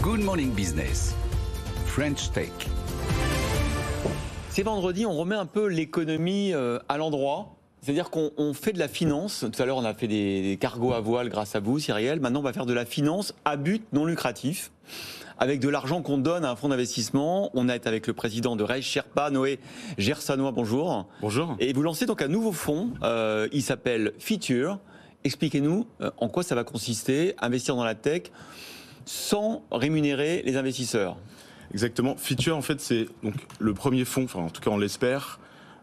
Good Morning Business, French Tech. C'est vendredi, on remet un peu l'économie à l'endroit. C'est-à-dire qu'on fait de la finance. Tout à l'heure, on a fait des cargos à voile grâce à vous, Cyrielle. Maintenant, on va faire de la finance à but non lucratif, avec de l'argent qu'on donne à un fonds d'investissement. On est avec le président de Raise Sherpa, Noé Gersanois. Bonjour. Bonjour. Et vous lancez donc un nouveau fonds. Il s'appelle Feature. Expliquez-nous en quoi ça va consister, investir dans la tech sans rémunérer les investisseurs. Exactement. Feature, en fait, c'est donc le premier fonds, enfin en tout cas on l'espère,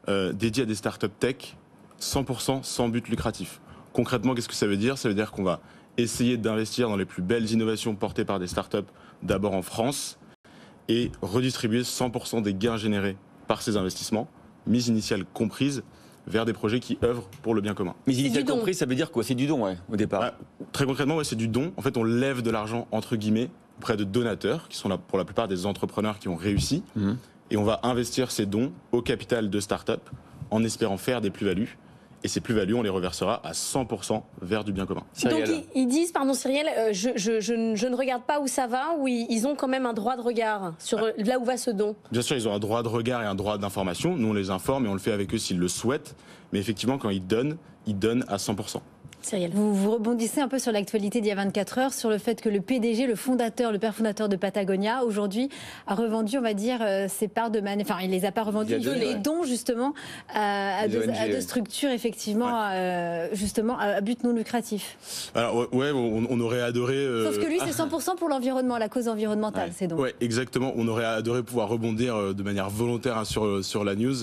dédié à des startups tech, 100% sans but lucratif. Concrètement, qu'est-ce que ça veut dire ? Ça veut dire qu'on va essayer d'investir dans les plus belles innovations portées par des startups, d'abord en France, et redistribuer 100% des gains générés par ces investissements, mise initiale comprise, vers des projets qui œuvrent pour le bien commun. Mais initial compris, ça veut dire quoi ? C'est du don, ouais, au départ. Très concrètement, c'est du don. En fait, on lève de l'argent, entre guillemets, auprès de donateurs, qui sont là pour la plupart des entrepreneurs qui ont réussi. Et on va investir ces dons au capital de start-up en espérant faire des plus-values. Et ces plus-values, on les reversera à 100% vers du bien commun. Cyrielle. Donc ils disent, pardon Cyrielle, je ne regarde pas où ça va, ou ils ont quand même un droit de regard sur là où va ce don ? Bien sûr, ils ont un droit de regard et un droit d'information. Nous, on les informe et on le fait avec eux s'ils le souhaitent. Mais effectivement, quand ils donnent à 100%. Vous rebondissez un peu sur l'actualité d'il y a 24 heures, sur le fait que le PDG, le père fondateur de Patagonia, aujourd'hui, a revendu, on va dire, ses parts de enfin, il les a pas revendus, il les dons justement à deux structures, effectivement, justement, à but non lucratif. Alors, ouais, on aurait adoré... Sauf que lui, c'est 100% pour l'environnement, la cause environnementale, ces dons. Ouais, exactement. On aurait adoré pouvoir rebondir de manière volontaire sur la news,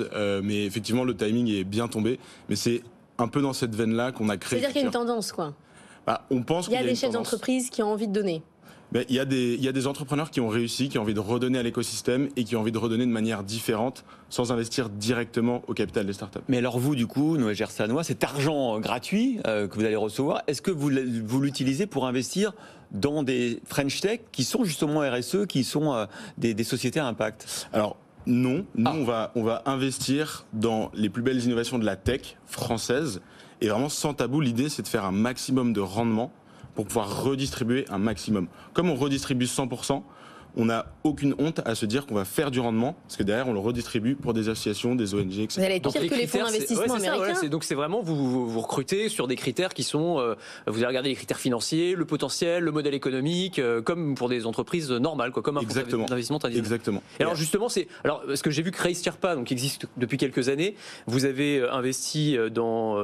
mais effectivement, le timing est bien tombé. Mais c'est un peu dans cette veine-là qu'on a créé. C'est-à-dire qu'il y a une tendance, quoi. On pense qu'il y a des chefs d'entreprise qui ont envie de donner. Mais il y a des entrepreneurs qui ont réussi, qui ont envie de redonner à l'écosystème et qui ont envie de redonner de manière différente, sans investir directement au capital des startups. Mais alors vous, du coup, Noé Gersanois, cet argent gratuit que vous allez recevoir, est-ce que vous l'utilisez pour investir dans des French Tech qui sont justement RSE, qui sont des sociétés à impact ? Alors, non, on va investir dans les plus belles innovations de la tech française. Et vraiment, sans tabou, l'idée, c'est de faire un maximum de rendement pour pouvoir redistribuer un maximum. Comme on redistribue 100%, on n'a aucune honte à se dire qu'on va faire du rendement, parce que derrière, on le redistribue pour des associations, des ONG, etc. Vous allez être pire que les fonds d'investissement américains. Donc c'est vraiment, vous recrutez sur des critères qui sont, vous allez regarder les critères financiers, le potentiel, le modèle économique, comme pour des entreprises normales, quoi, comme un fonds d'investissement traditionnel. Exactement. Et alors justement, parce que j'ai vu que Raise Sherpa, donc qui existe depuis quelques années, vous avez investi dans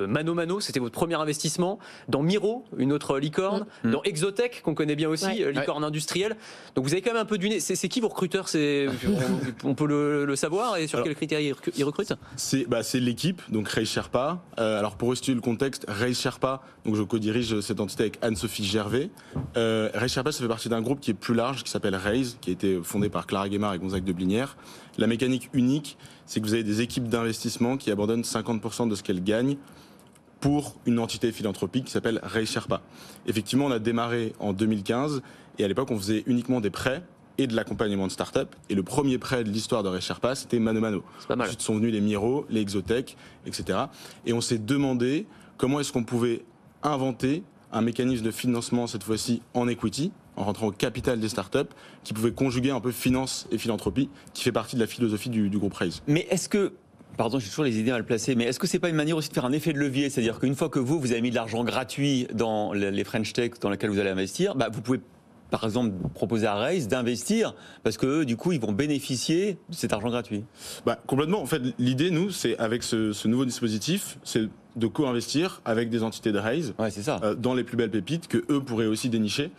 Mano, c'était votre premier investissement, dans Miro, une autre licorne, dans Exotech, qu'on connaît bien aussi, licorne industrielle. Donc vous avez quand même un peu du nez. C'est qui vos recruteurs ? On peut le savoir, et sur quels critères ils recrutent ? C'est l'équipe, donc Raise Sherpa. Alors pour restituer le contexte, Raise Sherpa, donc je co-dirige cette entité avec Anne-Sophie Gervais. Raise Sherpa, ça fait partie d'un groupe qui est plus large, qui s'appelle Raise, qui a été fondé par Clara Guémard et Gonzague de Blinière. La mécanique unique, c'est que vous avez des équipes d'investissement qui abandonnent 50% de ce qu'elles gagnent pour une entité philanthropique qui s'appelle Raise Sherpa. Effectivement, on a démarré en 2015 et à l'époque, on faisait uniquement des prêts et de l'accompagnement de start-up. Et le premier prêt de l'histoire de Raise Sherpa, c'était Mano. C'est pas mal. Ensuite sont venus les Miro, les Exotech, etc. Et on s'est demandé comment est-ce qu'on pouvait inventer un mécanisme de financement, cette fois-ci en equity, en rentrant au capital des startups, qui pouvait conjuguer un peu finance et philanthropie, qui fait partie de la philosophie du groupe Raise. Mais est-ce que... Pardon, j'ai toujours les idées mal placées, mais est-ce que c'est pas une manière aussi de faire un effet de levier ? C'est-à-dire qu'une fois que vous avez mis de l'argent gratuit dans les French Tech dans lesquels vous allez investir, vous pouvez par exemple proposer à Raise d'investir parce que du coup ils vont bénéficier de cet argent gratuit. Complètement. En fait, l'idée, nous, c'est avec ce nouveau dispositif, c'est de co-investir avec des entités de Raise dans les plus belles pépites que eux pourraient aussi dénicher.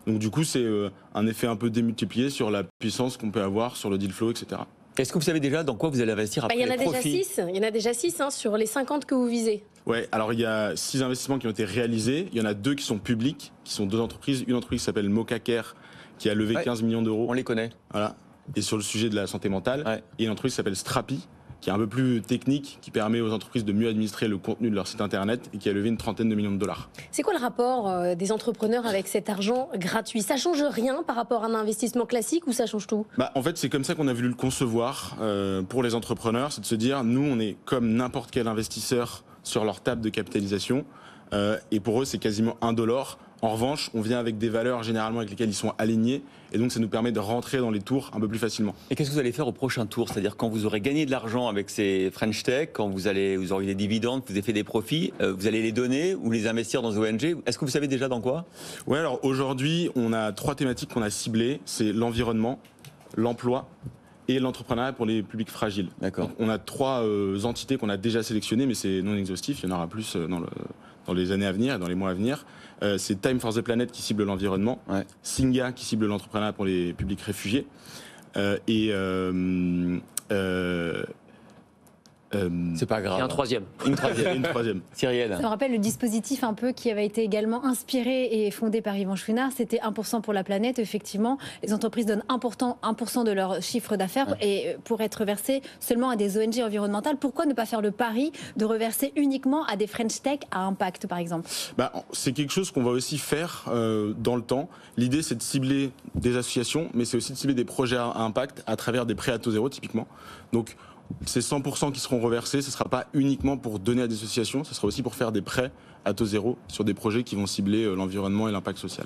Donc du coup, c'est un effet un peu démultiplié sur la puissance qu'on peut avoir sur le deal flow, etc. Est-ce que vous savez déjà dans quoi vous allez investir après les profits ? Il y en a déjà 6 sur les 50 que vous visez. Ouais, alors il y a 6 investissements qui ont été réalisés. Il y en a 2 qui sont publics, qui sont 2 entreprises. Une entreprise qui s'appelle Mocacare, qui a levé 15 millions d'euros. On les connaît. Voilà. Et sur le sujet de la santé mentale. Et une entreprise qui s'appelle Strapi, qui est un peu plus technique, qui permet aux entreprises de mieux administrer le contenu de leur site internet et qui a levé une trentaine de millions de dollars. C'est quoi le rapport des entrepreneurs avec cet argent gratuit ? Ça change rien par rapport à un investissement classique ou ça change tout ? En fait, c'est comme ça qu'on a voulu le concevoir pour les entrepreneurs, c'est de se dire, nous, on est comme n'importe quel investisseur sur leur table de capitalisation et pour eux, c'est quasiment indolore. En revanche, on vient avec des valeurs généralement avec lesquelles ils sont alignés, et donc ça nous permet de rentrer dans les tours un peu plus facilement. Et qu'est-ce que vous allez faire au prochain tour? C'est-à-dire quand vous aurez gagné de l'argent avec ces French Tech, quand vous aurez des dividendes, vous avez fait des profits, vous allez les donner ou les investir dans ONG. Est-ce que vous savez déjà dans quoi? Ouais, alors aujourd'hui, on a 3 thématiques qu'on a ciblées, c'est l'environnement, l'emploi et l'entrepreneuriat pour les publics fragiles. D'accord. Donc, on a 3 entités qu'on a déjà sélectionnées, mais c'est non exhaustif, il y en aura plus dans les années à venir et dans les mois à venir. C'est Time for the Planet qui cible l'environnement, Ouais. Singa qui cible l'entrepreneuriat pour les publics réfugiés, C'est pas grave. Et un troisième. Une et troisième. une troisième. Cyrielle. Ça me rappelle le dispositif un peu qui avait été également inspiré et fondé par Yvan Chouinard, c'était 1% pour la planète. Effectivement, les entreprises donnent 1% de leur chiffre d'affaires et pour être versé seulement à des ONG environnementales. Pourquoi ne pas faire le pari de reverser uniquement à des French Tech à impact, par exemple? C'est quelque chose qu'on va aussi faire dans le temps. L'idée, c'est de cibler des associations, mais c'est aussi de cibler des projets à impact à travers des prêts à taux zéro, typiquement. Donc, ces 100% qui seront reversés, ce ne sera pas uniquement pour donner à des associations, ce sera aussi pour faire des prêts à taux zéro sur des projets qui vont cibler l'environnement et l'impact social.